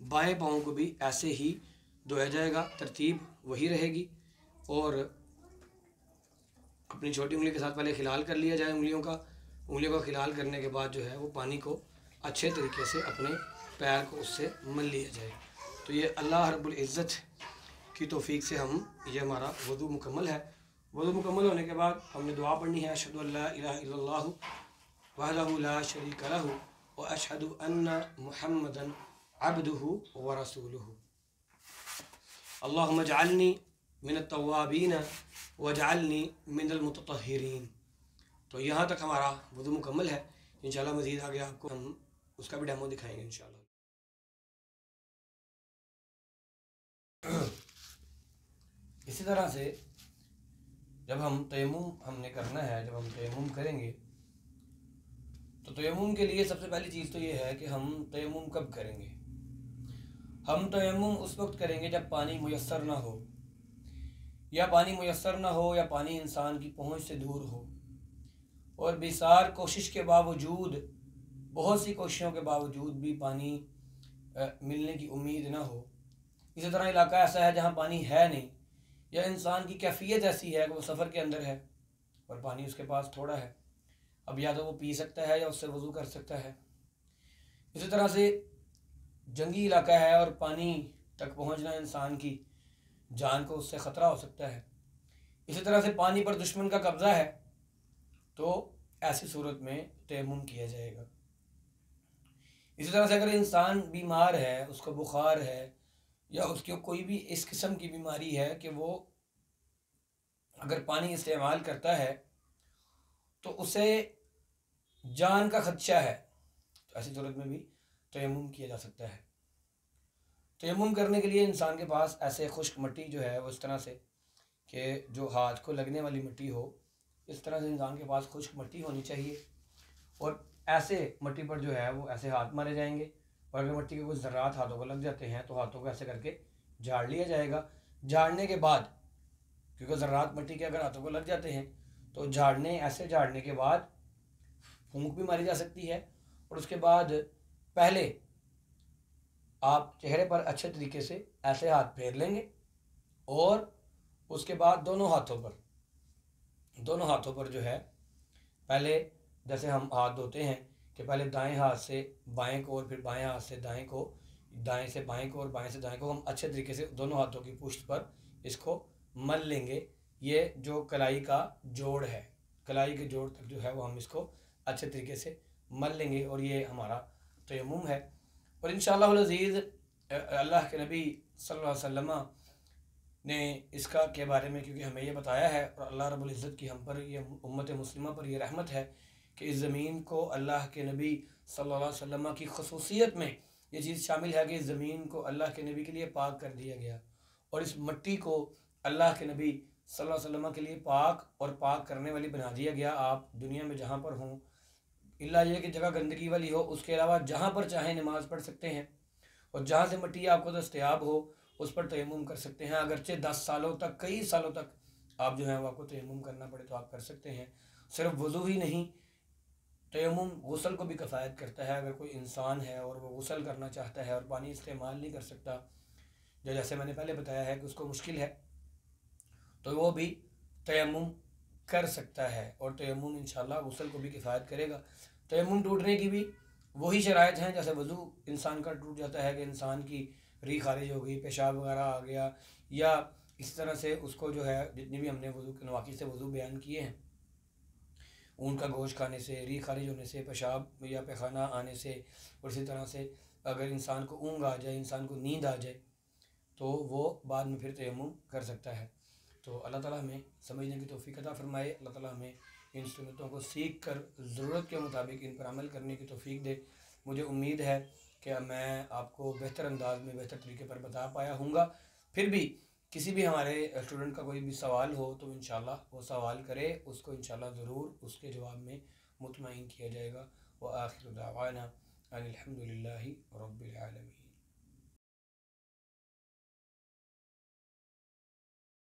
بائیں پاؤں کو بھی ایسے ہی دھویا جائے گا، ترتیب وہی رہے گی، اور اپنی چھوٹی انگلی کے ساتھ پہلے خلال کر لیا جائے انگلیوں کا خلال کرنے کے بعد جو ہے وہ پانی کو اچھے طریقے سے اپنے پیر کو اس سے مل لیا جائے۔ تو یہ اللہ رب العزت کی توفیق سے یہ ہمارا وضو مکمل ہے۔ وضو مکمل ہونے کے بعد ہم نے دعا پڑھنی ہے، اشہد ان لا الہ الا اللہ وحدہ لا شریک لہ واشہد ان محمدا عبدہ ورسولہ، اللہم اجعلنی من التوابین واجعلنی من المتطہرین۔ تو یہاں تک ہمارا وضو مکمل ہے۔ انشاءاللہ مزید آگے آپ کو ہم اس کا بھی ڈیمو دکھائیں گے انشاءاللہ۔ اسی طرح سے جب ہم تیمم نے کرنا ہے، جب ہم تیمم کریں گے تو تیمم کے لیے سب سے پہلی چیز تو یہ ہے کہ ہم تیمم کب کریں گے۔ ہم تیمم اس وقت کریں گے جب پانی میسر نہ ہو، یا پانی میسر نہ ہو، یا پانی انسان کی پہنچ سے دور ہو، اور بسار کوشش کے باوجود، بہت سی کوششوں کے باوجود بھی پانی ملنے کی امید نہ ہو۔ اسی طرح علاقہ ایسا ہے جہاں پانی ہے نہیں، یا انسان کی کیفیت ایسی ہے کہ وہ سفر کے اندر ہے اور پانی اس کے پاس تھوڑا ہے، اب یا تو وہ پی سکتا ہے یا اس سے وضو کر سکتا ہے۔ اسی طرح سے جنگی علاقہ ہے اور پانی تک پہنچنا انسان کی جان کو اس سے خطرہ ہو سکتا ہے۔ اسی طرح سے پانی پر دشمن کا قبضہ ہے، تو ایسی صورت میں تیمم کیا جائے گا۔ اسی طرح سے اگر انسان بیمار ہے، اس کو بخار ہے، یا اس کی کوئی بھی اس قسم کی بیماری ہے کہ وہ اگر پانی استعمال کرتا ہے تو اسے جان کا خدشہ ہے، تو ایسی صورت میں بھی تیمم کیا جا سکتا ہے۔ تیمم کرنے کے لیے انسان کے پاس ایسے خشک مٹی جو ہے وہ اس طرح سے کہ جو ہاتھ کو لگنے والی مٹی ہو، اس طرح سے انسان کے پاس خشک مٹی ہونی چاہیے، اور ایسے مٹی پر جو ہے وہ ایسے ہاتھ مارے جائیں گے، اور اگر مٹی کے کچھ ذرات ہاتھوں کو لگ جاتے ہیں تو ہاتھوں کو ایسے کر کے جھاڑ لیا جائے گا۔ جھاڑنے کے بعد، کیونکہ ذرات مٹی کے اگر ہاتھوں کو لگ جاتے ہیں تو ایسے جھاڑنے کے بعد پھونک بھی ماری جا سکتی ہے، اور اس کے بعد پہلے آپ چہرے پر اچھے طریقے سے ایسے ہاتھ پھیر لیں گے، اور اس کے بعد دونوں ہاتھوں پر جو ہے پہلے جیسے ہم ہاتھ دھوتے ہیں کہ پہلے دائیں ہاتھ سے بائیں کو، اور پھر بائیں ہاتھ سے دائیں کو، دائیں سے بائیں کو اور بائیں سے دائیں کو، ہم اچھے طریقے سے دونوں ہاتھوں کی پشت پر اس کو مل لیں گے۔ یہ جو کلائی کا جوڑ ہے، کلائی کے جوڑ تک جو ہے وہ ہم اس کو اچھے طریقے سے مل لیں گے، اور یہ ہمارا تیمم ہے۔ اور انشاءاللہ العزیز اللہ کے نبی صلی اللہ علیہ وسلم نے اس کے بارے میں کیونکہ ہمیں یہ بتایا ہے، اور اللہ رب العزت کی ہم پر، یہ امت مسلمہ پر یہ رحمت ہے کہ اس زمین کو اللہ کے نبی صلی اللہ علیہ وسلم کی خصوصیت میں یہ چیز شامل ہے کہ اس زمین کو اللہ کے نبی کے لیے پاک کر دیا گیا، اور اس مٹی کو اللہ کے نبی صلی اللہ علیہ وسلم کے لیے پاک اور پاک کرنے والی بنا دیا گیا۔ آپ دنیا میں جہاں پر ہوں، اللہ یہ کہ جگہ گندگی والی ہو، اس کے علاوہ جہاں پر چاہیں نماز پڑھ سکتے ہیں، اور جہاں سے مٹی آپ کو دستیاب ہو اس پر تیمم کر سکتے ہیں۔ اگرچہ 10 سالوں تک، کئی سالوں تک آپ جو ہیں وہ آپ کو تیمم کرنا پڑے تو آپ کر سکتے ہیں۔ صرف وضو ہی نہیں، تیمم غسل کو بھی کفایت کرتا ہے۔ اگر کوئی انسان ہے اور وہ غسل کرنا چاہتا ہے اور پانی استعمال نہیں کر سکتا، جیسے میں نے پہلے بتایا ہے کہ اس کو مشکل ہے، تو وہ بھی تیمم کر سکتا ہے، اور تیمم انشاءاللہ غسل کو بھی کفایت کرے گا۔ تیمم ٹوٹنے کی بھی وہی شرائط ہیں جیسے وضو انسان کا ٹوٹ جاتا ہے، کہ انسان کی ری خارج ہو گئی، پیشاب وغیرہ آ گیا، یا اس طرح سے اس کو جو ہے جتنی بھی ہم نے وضو کے نواقض سے وضو بیان کیے ہیں، اون کا گوشت کھانے سے، ری خارج ہونے سے، پیشاب یا پیخانہ آنے سے، اور اسی طرح سے اگر انسان کو اونگ آ جائے، انسان کو نیند آ جائے، تو وہ بعد میں پھر تیمم کر سکتا ہے۔ تو اللہ تعالیٰ ہمیں سمجھنے کی توفیق عطا فرمائے، اللہ تعالیٰ ہمیں ان سنتوں کو سیکھ کر ضرورت کے مطابق ان پر عمل کرنے کی توفیق دے۔ مجھے امید ہے کہ میں آپ کو بہتر انداز میں، بہتر طریقے پر بتا پایا ہوں گا۔ پھر بھی کسی بھی ہمارے اسٹوڈنٹ کا کوئی بھی سوال ہو تو انشاءاللہ وہ سوال کرے، اس کو انشاءاللہ ضرور اس کے جواب میں مطمئن کیا جائے گا۔ وآخر دعوانا ان الحمد للہ رب العالمین۔